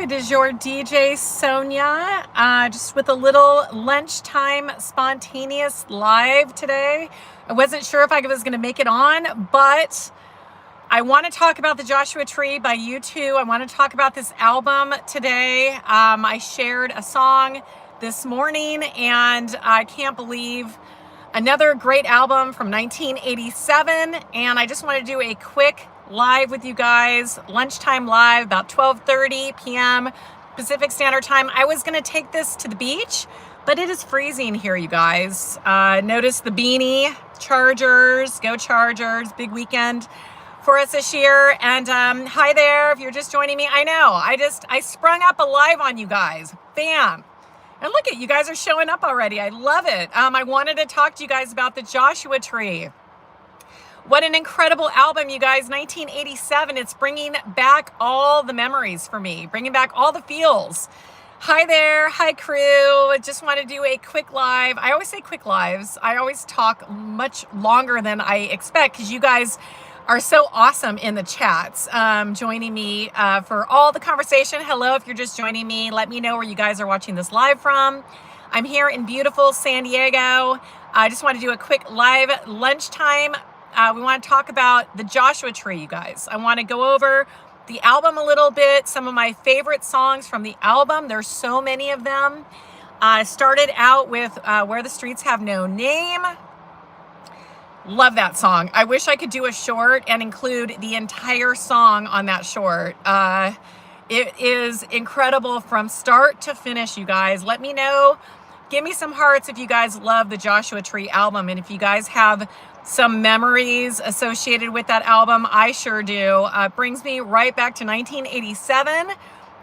It is your DJ Sonia, just with a little lunchtime spontaneous live today. I wasn't sure if I was going to make it on, but I want to talk about the Joshua Tree by U2. I want to talk about this album today. I shared a song this morning, and I can't believe another great album from 1987. And I just want to do a quick live with you guys, lunchtime live, about 12:30 p.m. Pacific Standard Time. I was going to take this to the beach, but it is freezing here, you guys. Notice the beanie, Chargers, go Chargers, big weekend for us this year. And hi there, if you're just joining me. I know, I sprung up a live on you guys, bam. And look at you guys are showing up already. I love it. I wanted to talk to you guys about the Joshua Tree. What an incredible album, you guys. 1987. It's bringing back all the memories for me, bringing back all the feels. Hi there. Hi, crew. I just want to do a quick live. I always say quick lives. I always talk much longer than I expect because you guys are so awesome in the chats, joining me for all the conversation. Hello, if you're just joining me, let me know where you guys are watching this live from. I'm here in beautiful San Diego. I just want to do a quick live lunchtime. We want to talk about the Joshua Tree, you guys. I want to go over the album a little bit, some of my favorite songs from the album. There's so many of them. I started out with Where the Streets Have No Name. Love that song. I wish I could do a short and include the entire song on that short. It is incredible from start to finish, you guys. Let me know. Give me some hearts if you guys love the Joshua Tree album and if you guys have some memories associated with that album. I sure do. It brings me right back to 1987,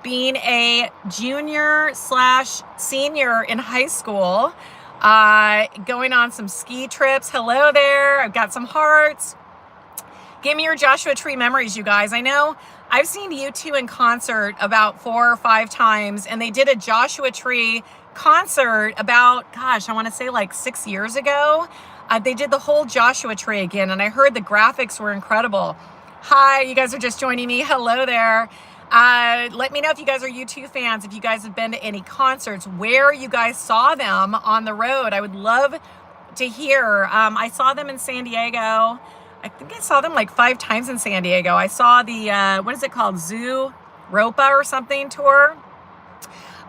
being a junior/senior in high school, going on some ski trips. Hello there. I've got some hearts. Give me your Joshua Tree memories, you guys. I know I've seen U2 in concert about 4 or 5 times, and they did a Joshua Tree concert about, gosh, I want to say like 6 years ago. They did the whole Joshua Tree again, and I heard the graphics were incredible. Hi, you guys are just joining me. Hello there. Let me know if you guys are U2 fans, if you guys have been to any concerts, where you guys saw them on the road. I would love to hear. I saw them in San Diego. I think I saw them like 5 times in San Diego. I saw the, what is it called? Zoo Ropa or something tour.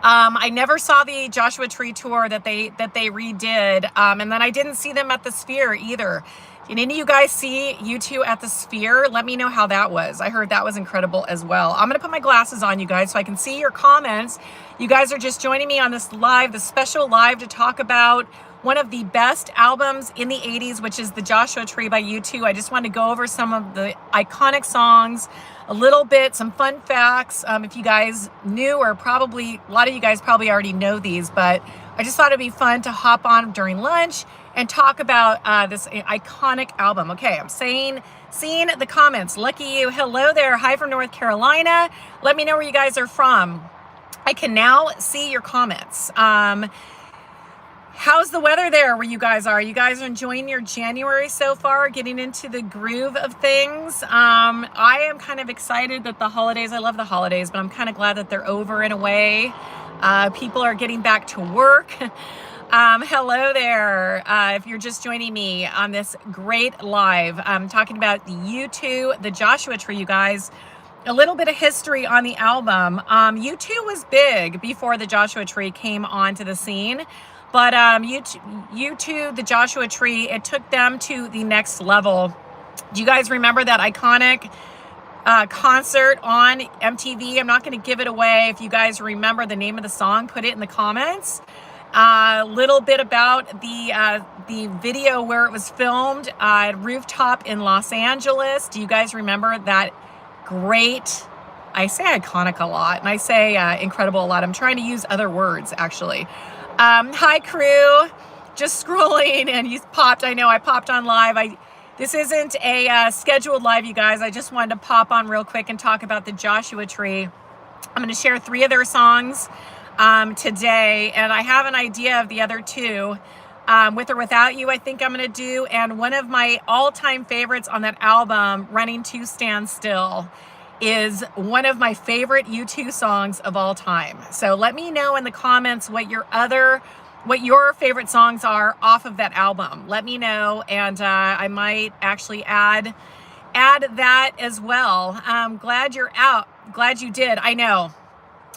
I never saw the Joshua Tree tour that they redid. And then I didn't see them at the Sphere either. Did any of you guys see U2 at the Sphere? Let me know how that was. I heard that was incredible as well. I'm going to put my glasses on, you guys, so I can see your comments. You guys are just joining me on this live, the special live to talk about one of the best albums in the 80s, which is the Joshua Tree by U2. I just want to go over some of the iconic songs, a little bit, some fun facts. If you guys knew, or probably, a lot of you guys probably already know these, but I just thought it'd be fun to hop on during lunch and talk about this iconic album. Okay, I'm seeing the comments. Lucky you. Hello there. Hi from North Carolina. Let me know where you guys are from. I can now see your comments. How's the weather there where you guys are? You guys are enjoying your January so far, getting into the groove of things. I am kind of excited that the holidays, I love the holidays, but I'm kind of glad that they're over in a way. People are getting back to work. Hello there. If you're just joining me on this great live, I'm talking about the U2, the Joshua Tree, you guys. A little bit of history on the album. U2 was big before the Joshua Tree came onto the scene. But U2, the Joshua Tree, it took them to the next level. Do you guys remember that iconic concert on MTV? I'm not going to give it away. If you guys remember the name of the song, put it in the comments. A little bit about the video where it was filmed at rooftop in Los Angeles. Do you guys remember that great? I say iconic a lot, and I say incredible a lot. I'm trying to use other words, actually. Hi, crew. Just scrolling, and you popped. I know I popped on live. This isn't a scheduled live, you guys. I just wanted to pop on real quick and talk about the Joshua Tree. I'm going to share 3 of their songs today, and I have an idea of the other 2. With or Without You, I think I'm going to do, and one of my all-time favorites on that album, Running to Stand Still. is one of my favorite U2 songs of all time. So let me know in the comments what your favorite songs are off of that album. Let me know, and I might actually add that as well. Glad you're out. Glad you did. I know.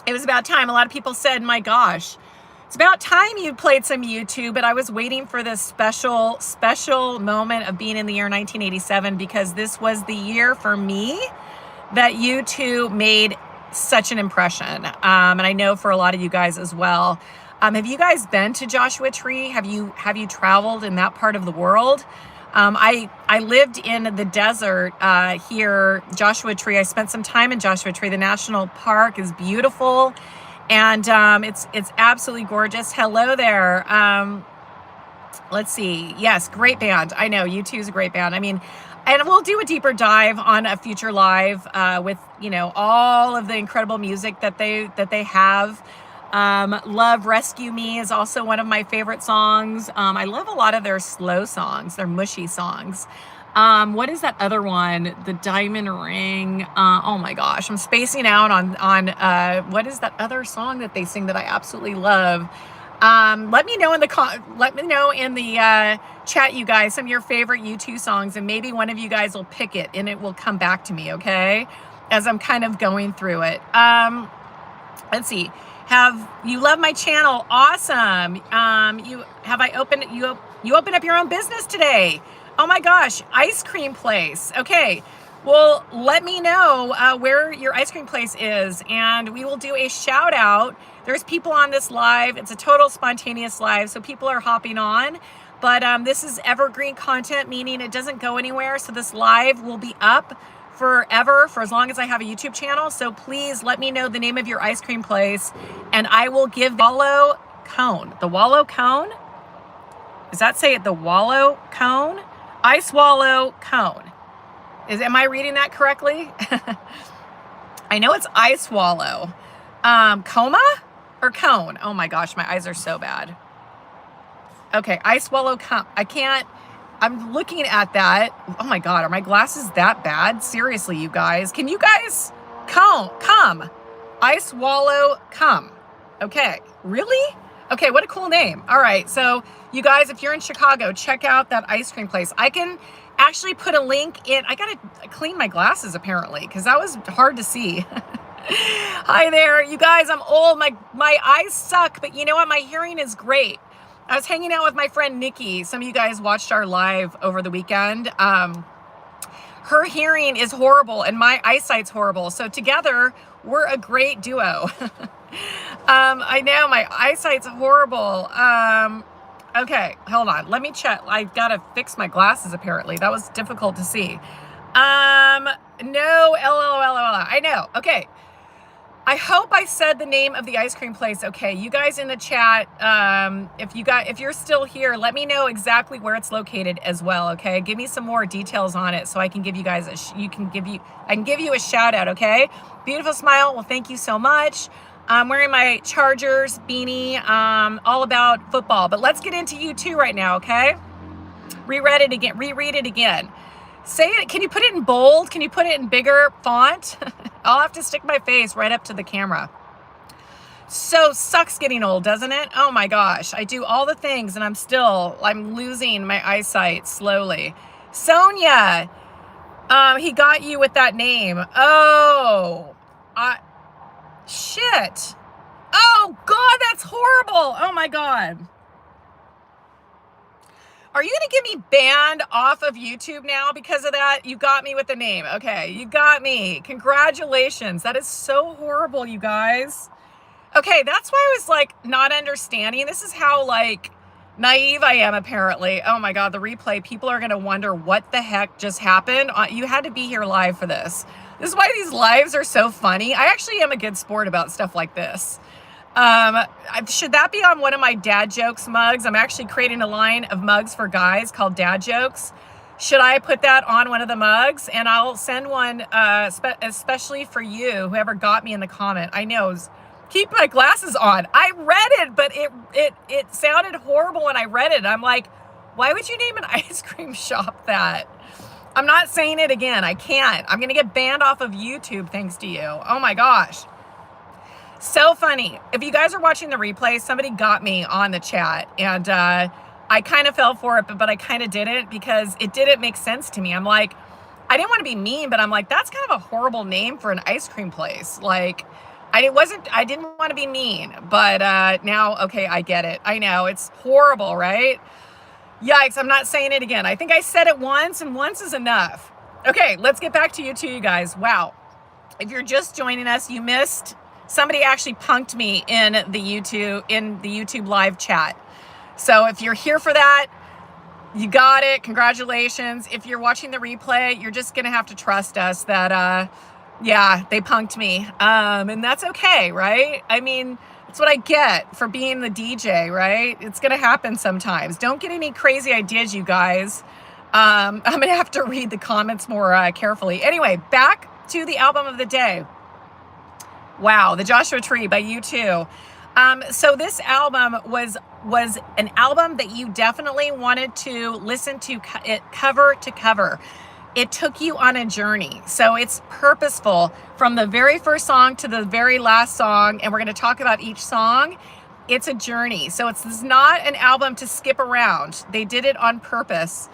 It was about time. A lot of people said, my gosh, it's about time you played some U2, but I was waiting for this special moment of being in the year 1987, because this was the year for me that U2 made such an impression. And I know for a lot of you guys as well. Have you guys been to Joshua Tree? Have you traveled in that part of the world? I lived in the desert here, Joshua Tree. I spent some time in Joshua Tree. The national park is beautiful, and it's absolutely gorgeous. Hello there. Let's see. Yes, great band. I know U2 is a great band. I mean, and we'll do a deeper dive on a future live with, you know, all of the incredible music that they have. Love Rescue Me is also one of my favorite songs. I love a lot of their slow songs, their mushy songs. What is that other one? The Diamond Ring. Oh my gosh, I'm spacing out on what is that other song that they sing that I absolutely love? Let me know in the chat, you guys, some of your favorite U2 songs, and maybe one of you guys will pick it and it will come back to me, okay? As I'm kind of going through it. Let's see. Have you love my channel? Awesome. You opened up your own business today. Oh my gosh, ice cream place. Okay. Well, let me know where your ice cream place is, and we will do a shout out. There's people on this live. It's a total spontaneous live, so people are hopping on. But this is evergreen content, meaning it doesn't go anywhere. So this live will be up forever, for as long as I have a YouTube channel. So please let me know the name of your ice cream place, and I will give the Wallow Cone. The Wallow Cone? Does that say it? The Wallow Cone? Ice Wallow Cone. Am I reading that correctly? I know it's Ice Wallow. Coma or Cone? Oh my gosh, my eyes are so bad. Okay, Ice Wallow Cone. I'm looking at that. Oh my God, are my glasses that bad? Seriously, you guys. Can you guys come? Ice Wallow come. Okay, really? Okay, what a cool name. All right, so you guys, if you're in Chicago, check out that ice cream place. I can actually put a link in. I gotta clean my glasses apparently, because that was hard to see. Hi there, you guys. I'm old. My eyes suck, but you know what? My hearing is great. I was hanging out with my friend Nikki. Some of you guys watched our live over the weekend. Her hearing is horrible and my eyesight's horrible. So together, we're a great duo. I know my eyesight's horrible. Okay, hold on. Let me check. I gotta fix my glasses apparently. That was difficult to see. No, LOL. I know. Okay. I hope I said the name of the ice cream place. Okay, you guys in the chat, if you're still here, let me know exactly where it's located as well. Okay, give me some more details on it so I can give you guys I can give you a shout out. Okay, beautiful smile. Well, thank you so much. I'm wearing my Chargers beanie, all about football. But let's get into U2 right now. Okay, reread it again. Say it. Can you put it in bold? Can you put it in bigger font? I'll have to stick my face right up to the camera. So sucks getting old, doesn't it? Oh my gosh. I do all the things and I'm losing my eyesight slowly. Sonia, he got you with that name. Oh, shit. Oh God, that's horrible. Oh my God. Are you going to get me banned off of YouTube now because of that? You got me with the name. Okay, you got me. Congratulations. That is so horrible, you guys. Okay, that's why I was like not understanding. This is how like naive I am apparently. Oh my God, the replay. People are going to wonder what the heck just happened. You had to be here live for this. This is why these lives are so funny. I actually am a good sport about stuff like this. Should that be on one of my dad jokes mugs? I'm actually creating a line of mugs for guys called dad jokes. Should I put that on one of the mugs? And I'll send one especially for you, whoever got me in the comment. I know, keep my glasses on. I read it, but it sounded horrible when I read it. I'm like, why would you name an ice cream shop that? I'm not saying it again. I can't. I'm going to get banned off of YouTube thanks to you. Oh my gosh. So funny. If you guys are watching the replay, somebody got me on the chat, and I kind of fell for it, but I kind of didn't, because it didn't make sense to me. I'm like, I didn't want to be mean, but I'm like, that's kind of a horrible name for an ice cream place. Like, I didn't want to be mean, but now, okay, I get it. I know, it's horrible, right? Yikes, I'm not saying it again. I think I said it once, and once is enough. Okay, let's get back to you guys. Wow. If you're just joining us, you missed, somebody actually punked me in the YouTube live chat. So if you're here for that, you got it. Congratulations. If you're watching the replay, you're just going to have to trust us that, yeah, they punked me. And that's okay, right? I mean, that's what I get for being the DJ, right? It's going to happen sometimes. Don't get any crazy ideas, you guys. I'm going to have to read the comments more carefully. Anyway, back to the album of the day. Wow, The Joshua Tree by U2. So this album was an album that you definitely wanted to listen to it cover to cover. It took you on a journey. So it's purposeful from the very first song to the very last song. And we're going to talk about each song. It's a journey. So it's not an album to skip around. They did it on purpose.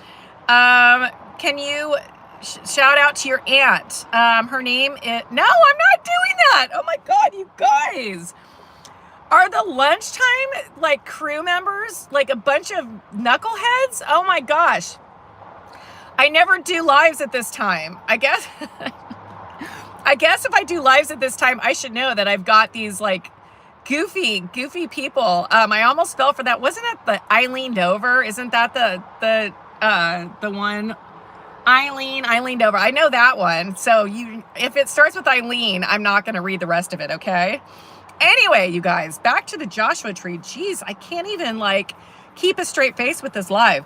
Can you shout out to your aunt? Her name is, no, I'm not doing that. Oh my God, you guys. Are the lunchtime like crew members like a bunch of knuckleheads? Oh my gosh. I never do lives at this time. I guess if I do lives at this time, I should know that I've got these like goofy people. I almost fell for that. Wasn't it the I Leaned Over? Isn't that the one? I leaned over. I know that one. So if it starts with Eileen, I'm not going to read the rest of it. Okay. Anyway, you guys, back to the Joshua Tree. Jeez, I can't even like keep a straight face with this live.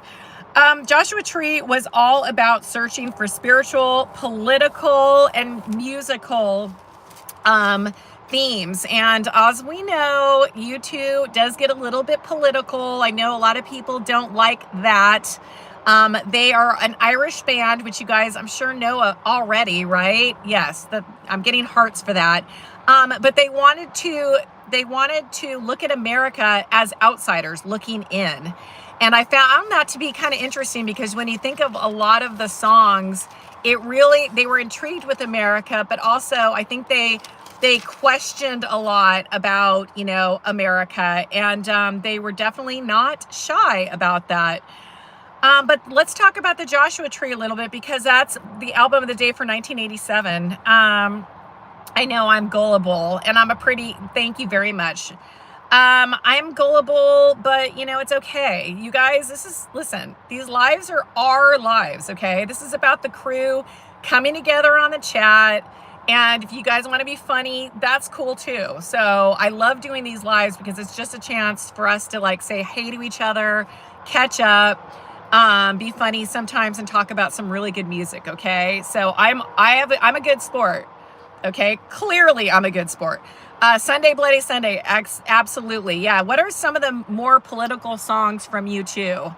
Joshua Tree was all about searching for spiritual, political, and musical themes. And as we know, U2 does get a little bit political. I know a lot of people don't like that. They are an Irish band, which you guys, I'm sure know already, right? Yes, I'm getting hearts for that. But they wanted to look at America as outsiders looking in. And I found that to be kind of interesting, because when you think of a lot of the songs, they were intrigued with America, but also I think they questioned a lot about, America, and they were definitely not shy about that. But let's talk about the Joshua Tree a little bit, because that's the album of the day for 1987. I know I'm gullible, and thank you very much. I'm gullible, but it's okay. You guys, listen, these lives are our lives, okay? This is about the crew coming together on the chat. And if you guys want to be funny, that's cool too. So I love doing these lives because it's just a chance for us to like say hey to each other, catch up, be funny sometimes, and talk about some really good music, okay? So I'm a good sport. Okay, clearly I'm a good sport. Sunday Bloody Sunday, absolutely. Yeah, what are some of the more political songs from U2?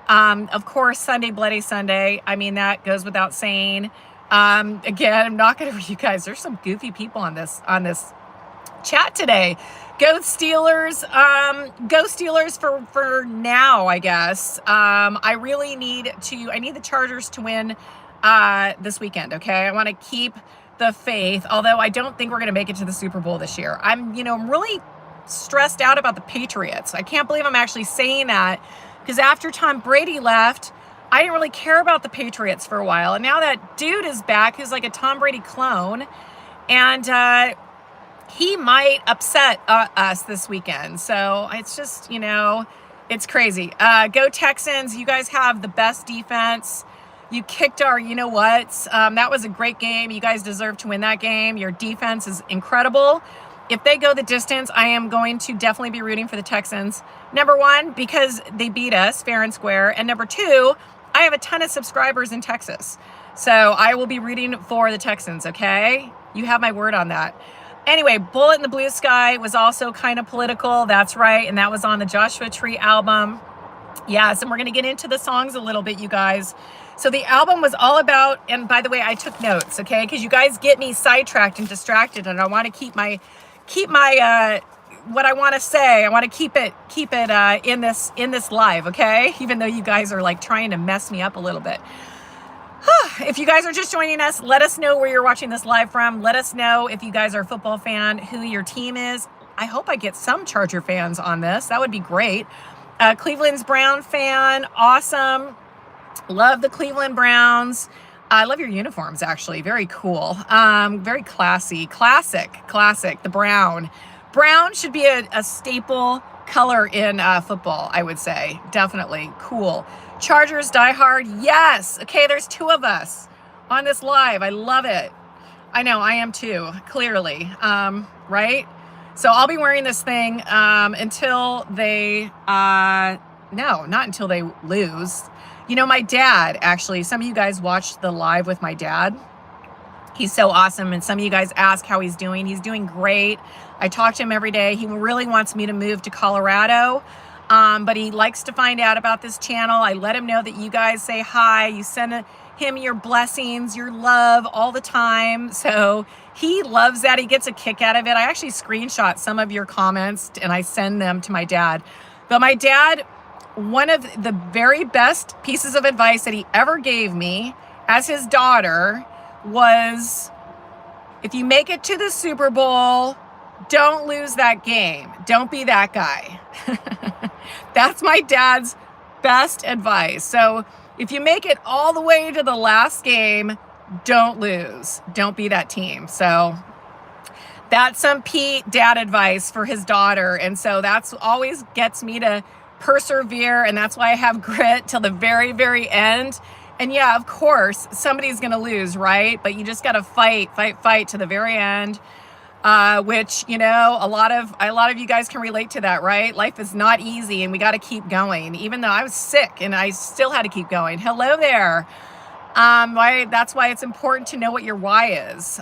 Of course, Sunday Bloody Sunday. I mean, that goes without saying. Again, I'm not going to read you guys. There's some goofy people on this chat today. Go Steelers. Go Steelers for now, I guess. I need the Chargers to win this weekend, okay? I want to keep the faith, although I don't think we're going to make it to the Super Bowl this year. I'm really stressed out about the Patriots. I can't believe I'm actually saying that, because after Tom Brady left, I didn't really care about the Patriots for a while. And now that dude is back, who's like a Tom Brady clone, and he might upset us this weekend. So it's just, it's crazy. Go Texans. You guys have the best defense. You kicked our you-know-whats. That was a great game. You guys deserve to win that game. Your defense is incredible. If they go the distance, I am going to definitely be rooting for the Texans. Number one, because they beat us fair and square. And number two, I have a ton of subscribers in Texas. So I will be rooting for the Texans, okay? You have my word on that. Anyway, Bullet in the Blue Sky was also kind of political. That's right. And that was on the Joshua Tree album. Yes, and we're going to get into the songs a little bit, you guys. So the album was all about, and by the way, I took notes, okay? Because you guys get me sidetracked and distracted, and I want to keep my what I want to say. I want to keep it in this live, okay? Even though you guys are like trying to mess me up a little bit. If you guys are just joining us, let us know where you're watching this live from. Let us know if you guys are a football fan, who your team is. I hope I get some Charger fans on this. That would be great. Cleveland's Brown fan, awesome. Love the Cleveland Browns. I love your uniforms, actually. Very cool. Very classy. Classic. The brown. Brown should be a staple color in football, I would say. Definitely. Cool. Chargers diehard. Yes. Okay, there's two of us on this live. I love it. I know, I am too, clearly. Right? So I'll be wearing this thing until they, no, not until they lose. You know, my dad, actually, some of you guys watched the live with my dad. He's so awesome. And some of you guys ask how he's doing. He's doing great. I talk to him every day. He really wants me to move to Colorado. But he likes to find out about this channel. I let him know that you guys say hi. You send him your blessings, your love all the time. So he loves that. He gets a kick out of it. I actually screenshot some of your comments and I send them to my dad. But my dad, one of the very best pieces of advice that he ever gave me as his daughter was, if you make it to the Super Bowl, don't lose that game. Don't be that guy. That's my dad's best advice. So if you make it all the way to the last game, don't lose. Don't be that team. So that's some Pete dad advice for his daughter. And so that's always gets me to persevere. And that's why I have grit till the very, very end. And yeah, of course, somebody's going to lose, right? But you just got to fight to the very end. Which, you know, a lot of you guys can relate to that, right? Life is not easy and we got to keep going, even though I was sick and I still had to keep going. Hello there. That's why it's important to know what your why is.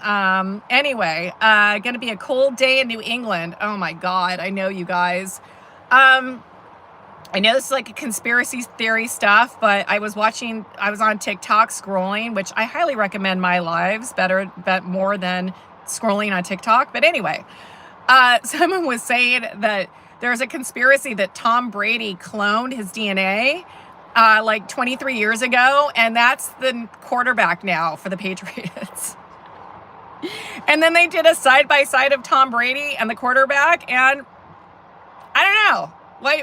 Anyway, going to be a cold day in New England. Oh my God. I know, you guys. I know this is like a conspiracy theory stuff, but I was on TikTok scrolling, which I highly recommend my lives more than scrolling on TikTok. But anyway, someone was saying that there's a conspiracy that Tom Brady cloned his DNA like 23 years ago, and that's the quarterback now for the Patriots. And then they did a side-by-side of Tom Brady and the quarterback, and I don't know.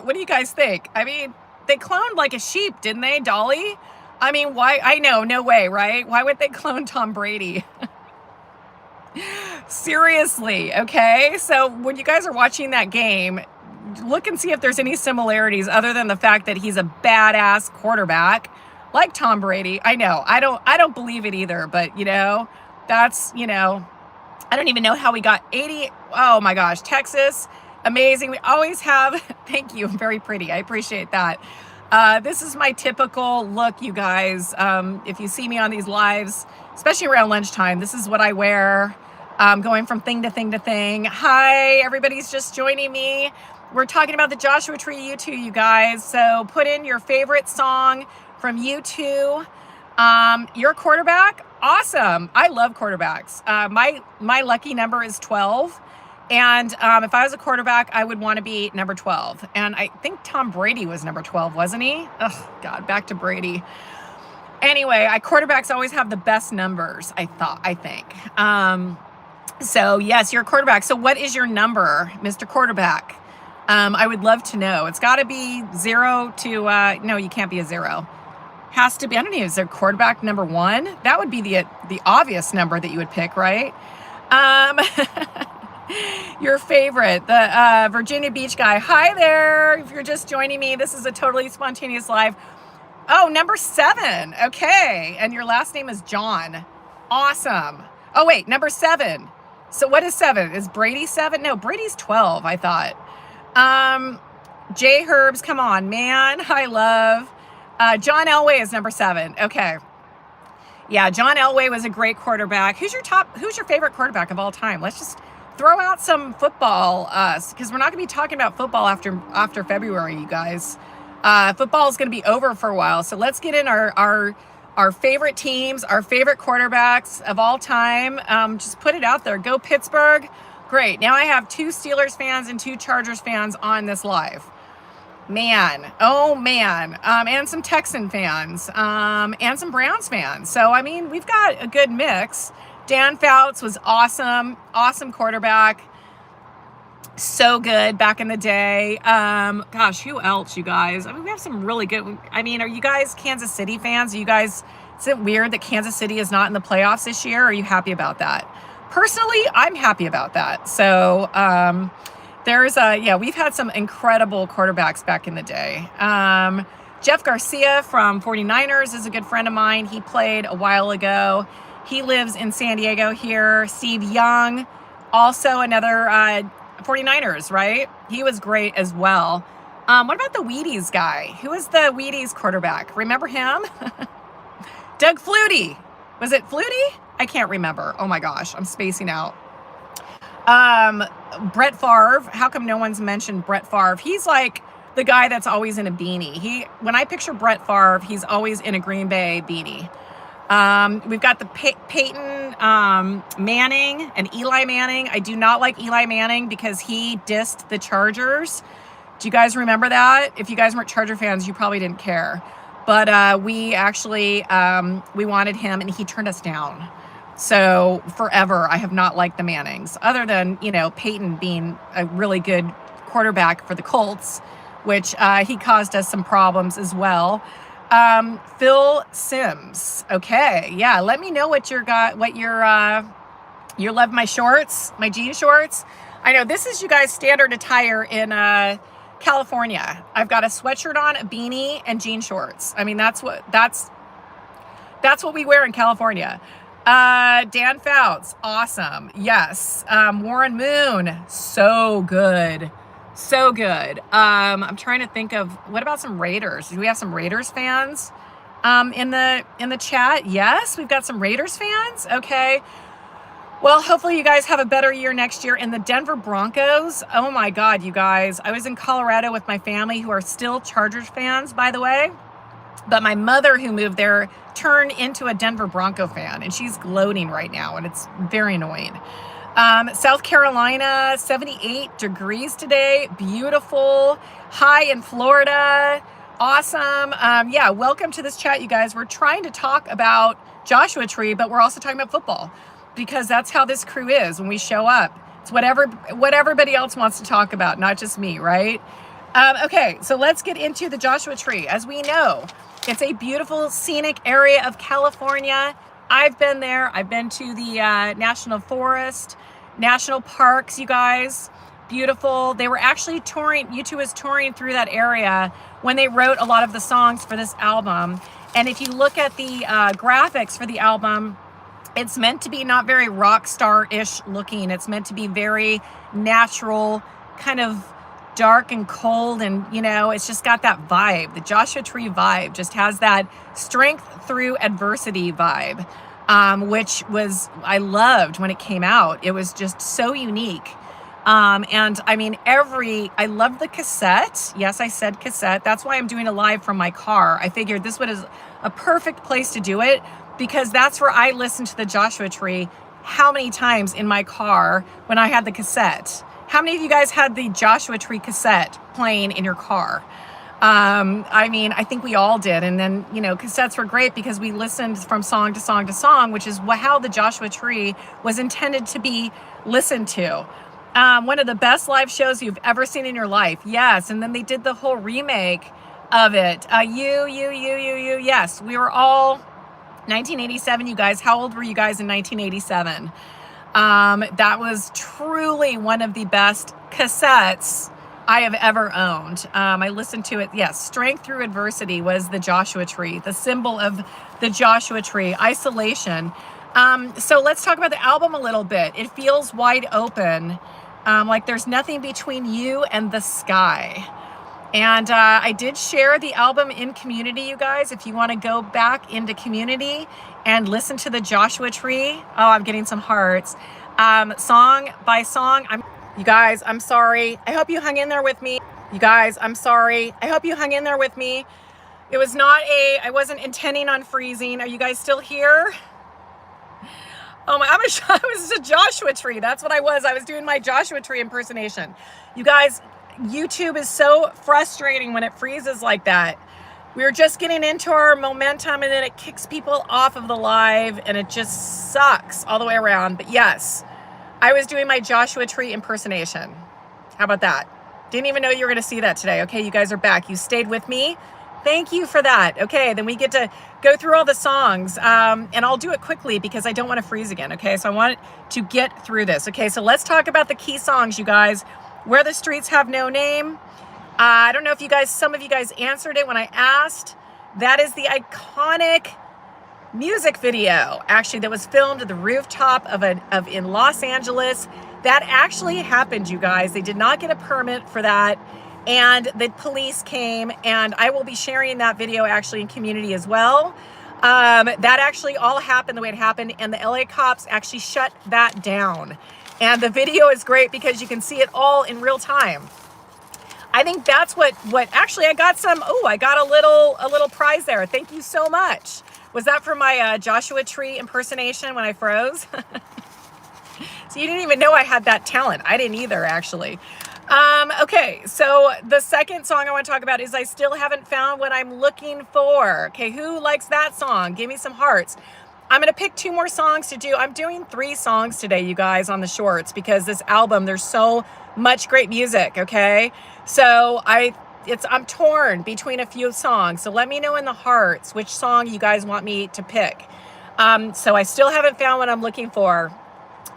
What do you guys think? I mean, they cloned like a sheep, didn't they, Dolly? I mean, why? I know, no way, right? Why would they clone Tom Brady? Seriously, okay? So when you guys are watching that game, look and see if there's any similarities other than the fact that he's a badass quarterback like Tom Brady. I know, I don't believe it either, but you know, that's, you know, I don't even know how we got 80. Oh my gosh, Texas, amazing. We always have, thank you, very pretty. I appreciate that. This is my typical look, you guys. If you see me on these lives, especially around lunchtime, this is what I wear. Going from thing to thing to thing. Hi, everybody's just joining me. We're talking about the Joshua Tree U2, you guys. So put in your favorite song from U2. Your quarterback, awesome. I love quarterbacks. My lucky number is 12. And if I was a quarterback, I would want to be number 12. And I think Tom Brady was number 12, wasn't he? Oh, God, back to Brady. Anyway, quarterbacks always have the best numbers, I think. So yes, you're a quarterback. So what is your number, Mr. Quarterback? I would love to know. It's got to be 0 to, no, you can't be a 0. Has to be, I don't know, is there quarterback number 1? That would be the obvious number that you would pick, right? Your favorite, the Virginia Beach guy. Hi there. If you're just joining me, this is a totally spontaneous live. Oh, number 7. Okay. And your last name is John. Awesome. Oh, wait, number 7. So what is 7? Is Brady 7? No, Brady's 12, I thought. J Herbs, come on, man. Hi, love. John Elway is number 7. Okay. Yeah, John Elway was a great quarterback. Who's your favorite quarterback of all time? Let's just throw out some football, because we're not going to be talking about football after February, you guys. Football is going to be over for a while. So let's get in our our favorite teams, our favorite quarterbacks of all time. Just put it out there. Go Pittsburgh. Great. Now I have 2 Steelers fans and 2 Chargers fans on this live. Man, oh man, and some Texan fans, and some Browns fans. So, I mean, we've got a good mix. Dan Fouts was awesome, awesome quarterback. So good back in the day. Gosh, who else, you guys? I mean, we have some really good, I mean, are you guys Kansas City fans? Are you guys, is it weird that Kansas City is not in the playoffs this year? Are you happy about that? Personally, I'm happy about that. So, we've had some incredible quarterbacks back in the day. Jeff Garcia from 49ers is a good friend of mine. He played a while ago. He lives in San Diego here. Steve Young, also another 49ers, right? He was great as well. What about the Wheaties guy? Who was the Wheaties quarterback? Remember him? Doug Flutie. Was it Flutie? I can't remember. Oh my gosh, I'm spacing out. Brett Favre. How come no one's mentioned Brett Favre? He's like the guy that's always in a beanie. When I picture Brett Favre, he's always in a Green Bay beanie. We've got the Peyton Manning and Eli Manning. I do not like Eli Manning because he dissed the Chargers. Do you guys remember that? If you guys weren't Charger fans, you probably didn't care. But we actually, we wanted him and he turned us down. So forever, I have not liked the Mannings, other than, Peyton being a really good quarterback for the Colts, which he caused us some problems as well. Phil Simms. Okay. Yeah. Let me know what you love my shorts, my jean shorts. I know this is you guys standard attire in California. I've got a sweatshirt on, a beanie, and jean shorts. I mean, that's what we wear in California. Dan Fouts, awesome. Yes. Warren Moon, so good. So good. I'm trying to think of, what about some Raiders? Do we have some Raiders fans in the chat? Yes, we've got some Raiders fans. Okay. Well, hopefully you guys have a better year next year. And the Denver Broncos, oh my God, you guys. I was in Colorado with my family who are still Chargers fans, by the way. But my mother, who moved there, turned into a Denver Bronco fan, and she's gloating right now, and it's very annoying. South Carolina, 78 degrees today. Beautiful. High in Florida. Awesome. Welcome to this chat, you guys. We're trying to talk about Joshua Tree, but we're also talking about football because that's how this crew is when we show up. It's what everybody else wants to talk about, not just me, right? Okay, so let's get into the Joshua Tree. As we know, it's a beautiful scenic area of California. I've been there. I've been to the National Forest, national parks, you guys. Beautiful. They were actually touring, U2 was touring through that area when they wrote a lot of the songs for this album. And if you look at the graphics for the album, it's meant to be not very rock star-ish looking. It's meant to be very natural, kind of dark and cold, and it's just got that vibe. The Joshua Tree vibe just has that strength through adversity vibe, which I loved when it came out. It was just so unique. And I mean, I love the cassette. Yes, I said cassette. That's why I'm doing a live from my car. I figured this is a perfect place to do it because that's where I listened to the Joshua Tree how many times in my car when I had the cassette. How many of you guys had the Joshua Tree cassette playing in your car? I mean, I think we all did. And then, cassettes were great because we listened from song to song to song, which is how the Joshua Tree was intended to be listened to. One of the best live shows you've ever seen in your life. Yes. And then they did the whole remake of it. Yes, we were all 1987. You guys, how old were you guys in 1987? That was truly one of the best cassettes I have ever owned. I listened to it. Yes. Strength Through Adversity was the Joshua Tree, the symbol of the Joshua Tree, isolation. So let's talk about the album a little bit. It feels wide open. Like there's nothing between you and the sky. And I did share the album in Community, you guys. If you want to go back into Community and listen to the Joshua Tree. Oh, I'm getting some hearts. Song by song. You guys, I'm sorry. I hope you hung in there with me. You guys, I'm sorry. I hope you hung in there with me. It was not I wasn't intending on freezing. Are you guys still here? Oh my, I was a Joshua tree. That's what I was. I was doing my Joshua tree impersonation. You guys, YouTube is so frustrating when it freezes like that. We were just getting into our momentum and then it kicks people off of the live and it just sucks all the way around. But yes, I was doing my Joshua tree impersonation. How about that? Didn't even know you were going to see that today. Okay, you guys are back. You stayed with me. Thank you for that. Okay, then we get to go through all the songs, and I'll do it quickly because I don't want to freeze again, okay? So I want to get through this. Okay, so let's talk about the key songs, you guys. Where the Streets Have No Name. I don't know if you guys, some of you guys answered it when I asked. That is the iconic music video, actually, that was filmed at the rooftop of in Los Angeles. That actually happened, you guys. They did not get a permit for that. And the police came, and I will be sharing that video actually in community as well. That actually all happened the way it happened, and the LA cops actually shut that down. And the video is great because you can see it all in real time. I think that's what actually I got I got a little prize there. Thank you so much. Was that for my Joshua tree impersonation when I froze? So you didn't even know I had that talent. I didn't either, actually. Okay, so the second song I want to talk about is I Still Haven't Found What I'm Looking For. Okay, who likes that song? Give me some hearts. I'm going to pick 2 more songs to do. I'm doing 3 songs today, you guys, on the shorts because this album, there's so much great music, okay? So I'm torn between a few songs. So let me know in the hearts which song you guys want me to pick. So I Still Haven't Found What I'm Looking For.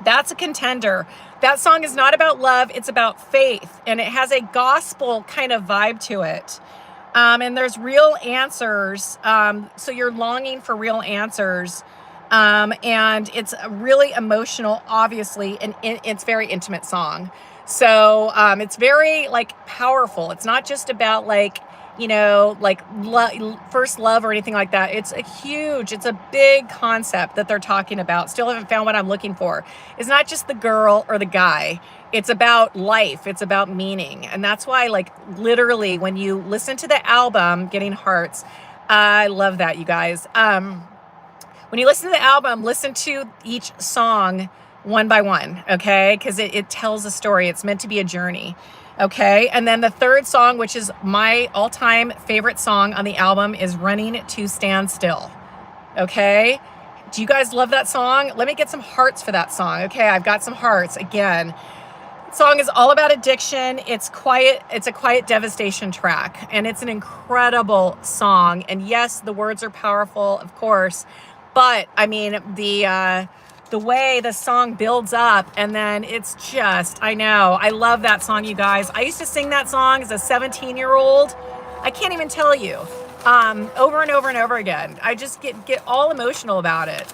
That's a contender. That song is not about love, it's about faith, and it has a gospel kind of vibe to it. And there's real answers, so you're longing for real answers, and it's really emotional, obviously, and it's a very intimate song. So it's very powerful. It's not just about first love or anything like that. It's a big concept that they're talking about. Still haven't found what I'm looking for. It's not just the girl or the guy. It's about life. It's about meaning. And that's why, literally, when you listen to the album, Getting Hearts, I love that, you guys. When you listen to the album, listen to each song one by one, okay? Because it tells a story. It's meant to be a journey. Okay, and then the third song, which is my all-time favorite song on the album, is Running to Stand Still. Okay, do you guys love that song? Let me get some hearts for that song. Okay, I've got some hearts. Again, the song is all about addiction. It's a quiet devastation track, and it's an incredible song. And yes, the words are powerful, of course, but I mean, the way the song builds up, and then it's just, I know, I love that song, you guys. I used to sing that song as a 17-year-old. I can't even tell you, over and over and over again. I just get all emotional about it.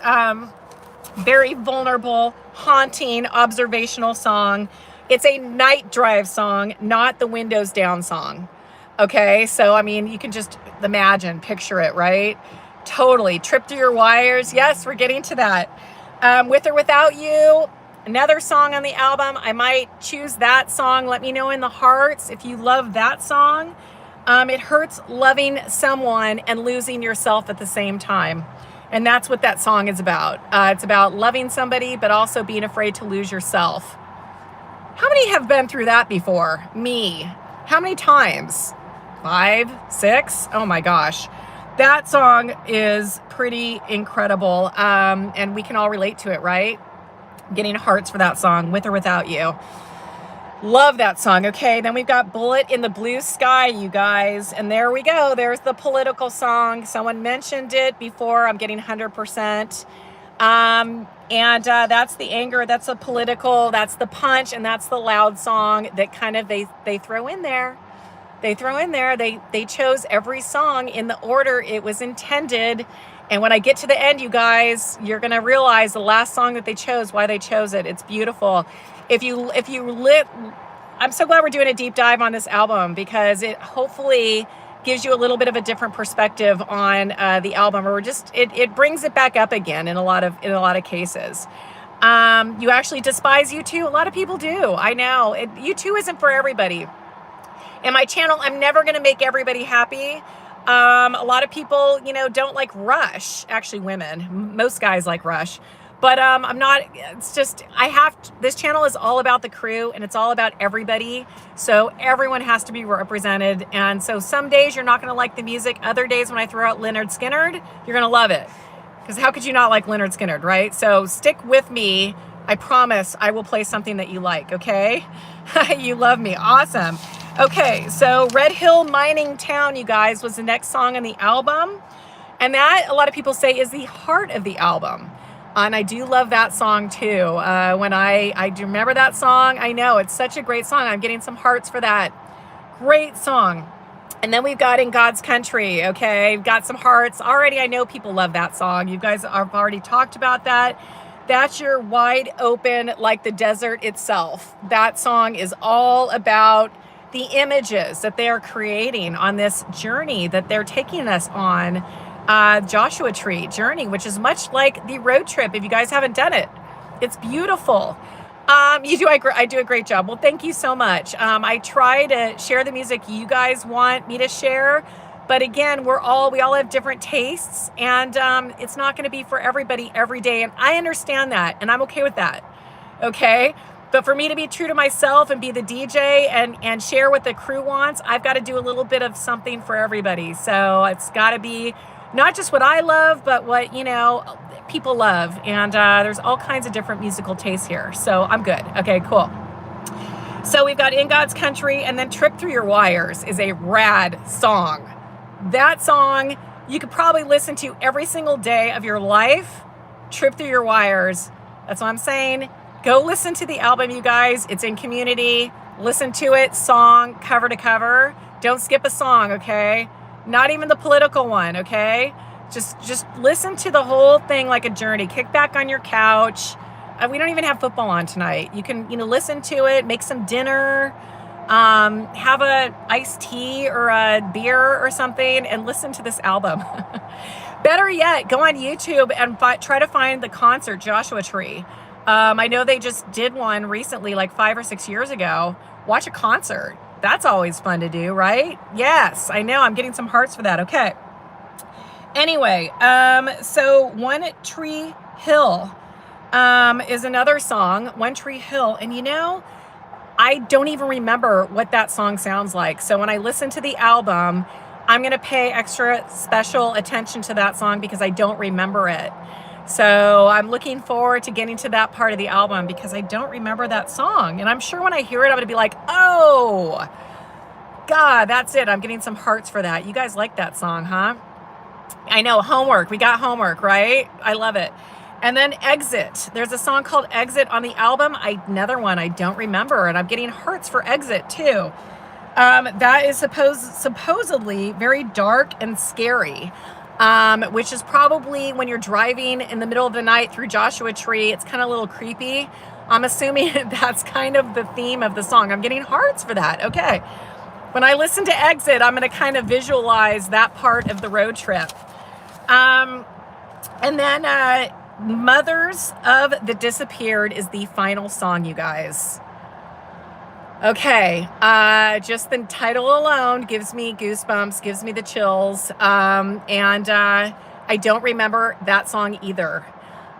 Very vulnerable, haunting, observational song. It's a night drive song, not the windows down song. Okay, so I mean, you can just imagine, picture it, right? Totally. Trip Through Your Wires. Yes, we're getting to that. With or Without You, another song on the album. I might choose that song. Let me know in the hearts if you love that song. It hurts loving someone and losing yourself at the same time. And that's what that song is about. It's about loving somebody, but also being afraid to lose yourself. How many have been through that before? Me. How many times? 5, 6? Oh my gosh. That song is pretty incredible, and we can all relate to it, right? Getting hearts for that song, With or Without You. Love that song. Okay, then we've got Bullet in the Blue Sky, you guys, and there we go. There's the political song. Someone mentioned it before. I'm getting 100%. And that's the anger, that's the political, that's the punch, and that's the loud song that kind of they throw in there. They chose every song in the order it was intended. And when I get to the end, you guys, you're going to realize the last song that they chose, why they chose it. It's beautiful. I'm so glad we're doing a deep dive on this album because it hopefully gives you a little bit of a different perspective on the album, or just, it brings it back up again in a lot of cases. You actually despise U2? A lot of people do. I know. U2 isn't for everybody. In my channel, I'm never going to make everybody happy. A lot of people, don't like Rush. Actually, women. Most guys like Rush. But I'm not, it's just, this channel is all about the crew and it's all about everybody. So everyone has to be represented. And so some days you're not going to like the music. Other days when I throw out Leonard Skinner, you're going to love it. Because how could you not like Leonard Skinner, right? So stick with me. I promise I will play something that you like, okay? You love me. Awesome. Okay, so Red Hill Mining Town, you guys, was the next song on the album. And that, a lot of people say, is the heart of the album. And I do love that song too. When I do remember that song, I know it's such a great song. I'm getting some hearts for that. Great song. And then we've got In God's Country, okay? We've got some hearts. Already, I know people love that song. You guys have already talked about that. That's your wide open, like the desert itself. That song is all about the images that they are creating on this journey that they're taking us on. Joshua Tree journey, which is much like the road trip. If you guys haven't done it, it's beautiful. I do a great job. Well, thank you so much. I try to share the music you guys want me to share, but again, we all have different tastes, and it's not going to be for everybody every day. And I understand that, and I'm okay with that. Okay. But for me to be true to myself and be the DJ and share what the crew wants, I've got to do a little bit of something for everybody. So it's got to be not just what I love, but what, people love. And there's all kinds of different musical tastes here. So I'm good. Okay, cool. So we've got In God's Country, and then Trip Through Your Wires is a rad song. That song you could probably listen to every single day of your life. Trip Through Your Wires. That's what I'm saying. Go listen to the album, you guys. It's in Community. Listen to it, song, cover to cover. Don't skip a song, okay? Not even the political one, okay? Just listen to the whole thing like a journey. Kick back on your couch. We don't even have football on tonight. You can, listen to it, make some dinner, have a iced tea or a beer or something, and listen to this album. Better yet, go on YouTube and try to find the concert, Joshua Tree. I know they just did one recently, like 5 or 6 years ago. Watch a concert. That's always fun to do, right? Yes, I know. I'm getting some hearts for that. Okay. Anyway, so One Tree Hill is another song, One Tree Hill. And I don't even remember what that song sounds like. So when I listen to the album, I'm going to pay extra special attention to that song because I don't remember it. So I'm looking forward to getting to that part of the album because I don't remember that song. And I'm sure when I hear it, I'm going to be like, oh, God, that's it. I'm getting some hearts for that. You guys like that song, huh? I know, Homework. We got Homework, right? I love it. And then Exit. There's a song called Exit on the album. Another one I don't remember. And I'm getting hearts for Exit, too. That is supposedly very dark and scary. Which is probably when you're driving in the middle of the night through Joshua Tree, it's kind of a little creepy. I'm assuming that's kind of the theme of the song. I'm getting hearts for that. Okay. When I listen to Exit, I'm going to kind of visualize that part of the road trip. And then Mothers of the Disappeared is the final song, you guys. Okay, just the title alone gives me goosebumps, gives me the chills, and I don't remember that song either.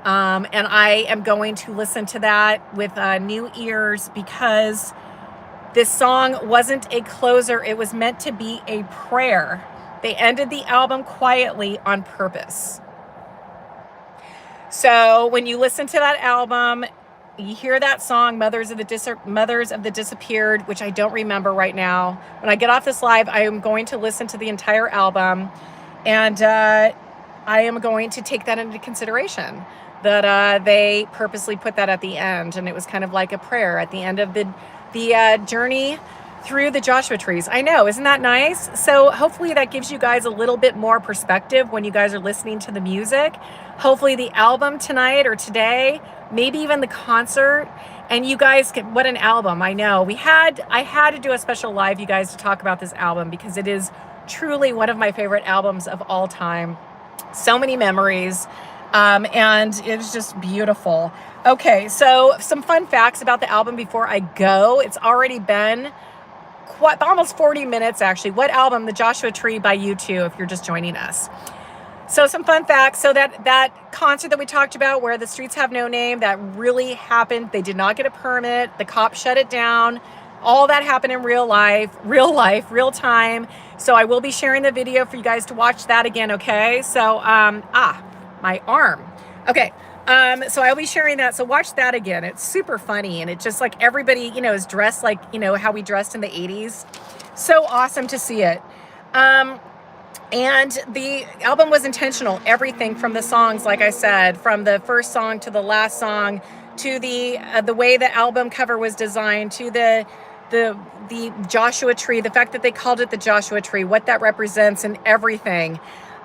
And I am going to listen to that with new ears because this song wasn't a closer, it was meant to be a prayer. They ended the album quietly on purpose. So when you listen to that album, you hear that song, Mothers of the Disappeared, which I don't remember right now. When I get off this live, I am going to listen to the entire album, and I am going to take that into consideration, that they purposely put that at the end, and it was kind of like a prayer at the end of the journey through the Joshua trees. I know, isn't that nice? So hopefully that gives you guys a little bit more perspective when you guys are listening to the music. Hopefully the album tonight or today, maybe even the concert, and you guys can, what an album. I know I had to do a special live, you guys, to talk about this album because it is truly one of my favorite albums of all time. So many memories, and it's just beautiful. Okay, so some fun facts about the album before I go. It's already been almost 40 minutes actually. What album? The Joshua Tree by U2, if you're just joining us. So some fun facts. So that concert that we talked about where the streets have no name, that really happened. They did not get a permit. The cops shut it down. All that happened in real life, real time. So I will be sharing the video for you guys to watch that again, okay? So, my arm. Okay, so I'll be sharing that. So watch that again. It's super funny. And it's just like everybody, is dressed like, how we dressed in the 80s. So awesome to see it. And the album was intentional. Everything from the songs, like I said, from the first song to the last song, to the way the album cover was designed, to the Joshua Tree, the fact that they called it the Joshua Tree, what that represents, and everything.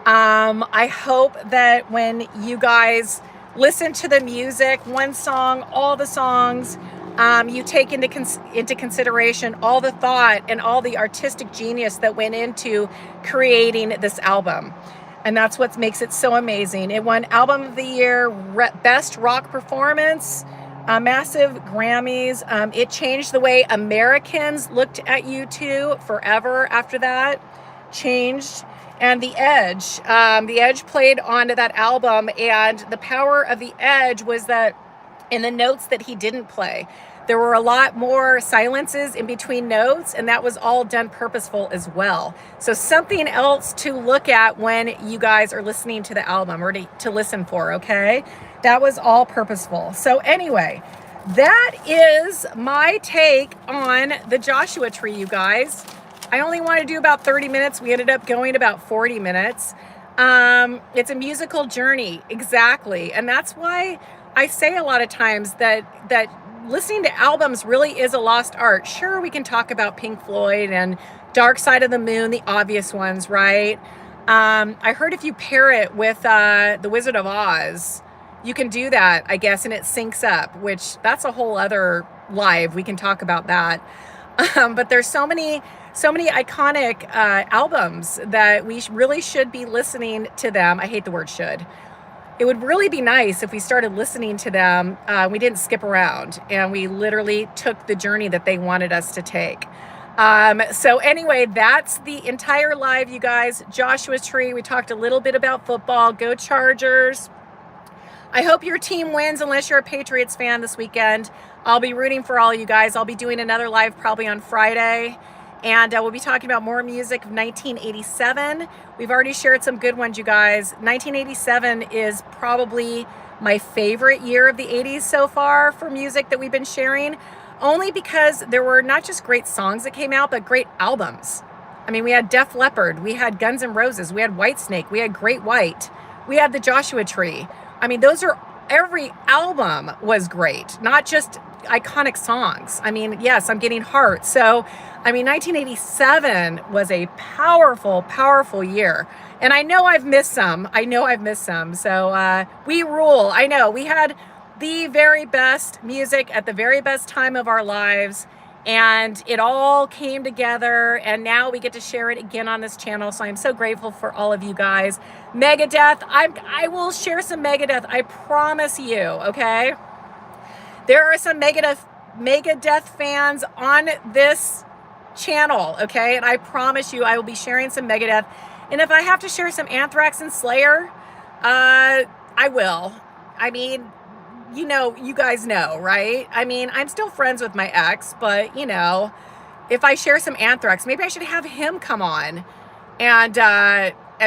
I hope that when you guys listen to the music, one song, all the songs, you take into consideration all the thought and all the artistic genius that went into creating this album. And that's what makes it so amazing. It won Album of the Year, Best Rock Performance, massive Grammys. It changed the way Americans looked at U2 forever after that. Changed. And The Edge played onto that album. And the power of The Edge was that in the notes that he didn't play, there were a lot more silences in between notes, and that was all done purposeful as well. So something else to look at when you guys are listening to the album, or to listen for, okay? That was all purposeful. So anyway, that is my take on the Joshua Tree, you guys. I only want to do about 30 minutes. We ended up going about 40 minutes. It's a musical journey, exactly. And that's why I say a lot of times that listening to albums really is a lost art. Sure, we can talk about Pink Floyd and Dark Side of the Moon, the obvious ones, right? I heard if you pair it with The Wizard of Oz, you can do that, I guess, and it syncs up, which that's a whole other live. We can talk about that. But there's so many iconic albums that we really should be listening to them. I hate the word should. It would really be nice if we started listening to them. We didn't skip around, and we literally took the journey that they wanted us to take. So anyway, that's the entire live, you guys. Joshua Tree. We talked a little bit about football. Go Chargers. I hope your team wins, unless you're a Patriots fan this weekend. I'll be rooting for all you guys. I'll be doing another live probably on Friday. And we'll be talking about more music of 1987. We've already shared some good ones, you guys. 1987 is probably my favorite year of the 80s so far for music that we've been sharing, only because there were not just great songs that came out, but great albums. I mean, we had Def Leppard, we had Guns N' Roses, we had Whitesnake, we had Great White, we had the Joshua Tree. I mean, every album was great, not just iconic songs. I mean, yes, I'm getting heart. So, 1987 was a powerful, powerful year. And I know I've missed some. So we rule. I know we had the very best music at the very best time of our lives. And it all came together. And now we get to share it again on this channel. So I'm so grateful for all of you guys. Megadeth. I will share some Megadeth. I promise you. Okay. There are some Megadeth fans on this channel, okay? And I promise you I will be sharing some Megadeth. And if I have to share some Anthrax and Slayer, I will. I mean, you guys know, right? I mean, I'm still friends with my ex, but, if I share some Anthrax, maybe I should have him come on and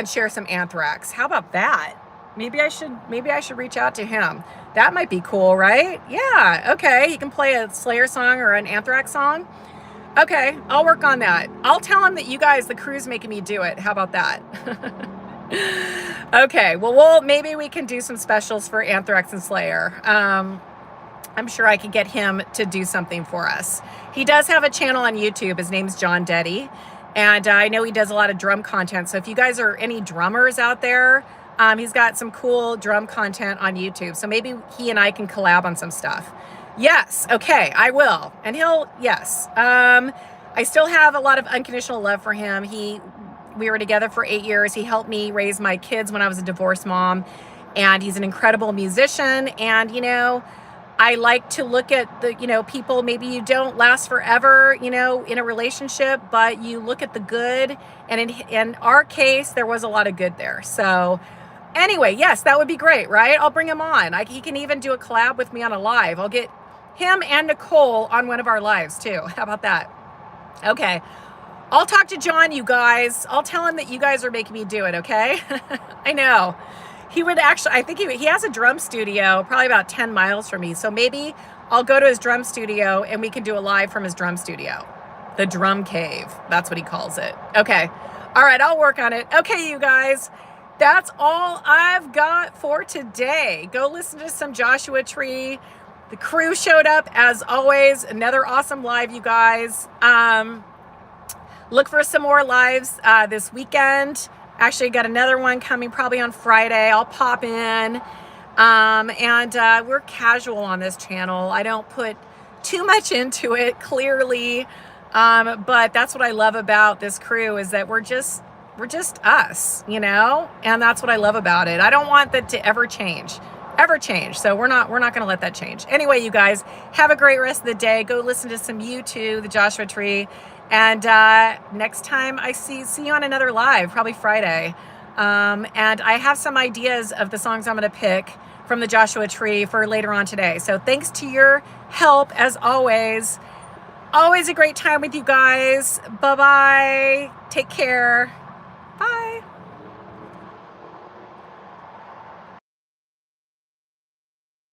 share some Anthrax. How about that? Maybe I should reach out to him. That might be cool, right? Yeah, okay. He can play a Slayer song or an Anthrax song. Okay, I'll work on that. I'll tell him that you guys, the crew's making me do it. How about that? Okay, well, maybe we can do some specials for Anthrax and Slayer. I'm sure I could get him to do something for us. He does have a channel on YouTube. His name's John Deddy. And I know he does a lot of drum content. So if you guys are any drummers out there, he's got some cool drum content on YouTube. So maybe he and I can collab on some stuff. Yes. Okay. I will. And yes. I still have a lot of unconditional love for him. We were together for 8 years. He helped me raise my kids when I was a divorced mom, and he's an incredible musician. And, I like to look at the, people, maybe you don't last forever, in a relationship, but you look at the good. And in our case, there was a lot of good there. So anyway, yes, that would be great, right? I'll bring him on. He can even do a collab with me on a live. I'll get him and Nicole on one of our lives too. How about that? Okay. I'll talk to John, you guys. I'll tell him that you guys are making me do it, okay? I know. He would actually, I think he has a drum studio probably about 10 miles from me. So maybe I'll go to his drum studio and we can do a live from his drum studio. The drum cave. That's what he calls it. Okay. All right. I'll work on it. Okay, you guys. That's all I've got for today. Go listen to some Joshua Tree. The crew showed up as always. Another awesome live, you guys. Look for some more lives this weekend. Actually, got another one coming probably on Friday. I'll pop in. And we're casual on this channel. I don't put too much into it, clearly. But that's what I love about this crew, is that we're just us, and that's what I love about it. I don't want that to ever change. So we're not going to let that change. Anyway, you guys, have a great rest of the day. Go listen to some U2, the Joshua Tree. And next time I see you on another live, probably Friday. And I have some ideas of the songs I'm going to pick from the Joshua Tree for later on today. So thanks to your help, as always. Always a great time with you guys. Bye-bye. Take care.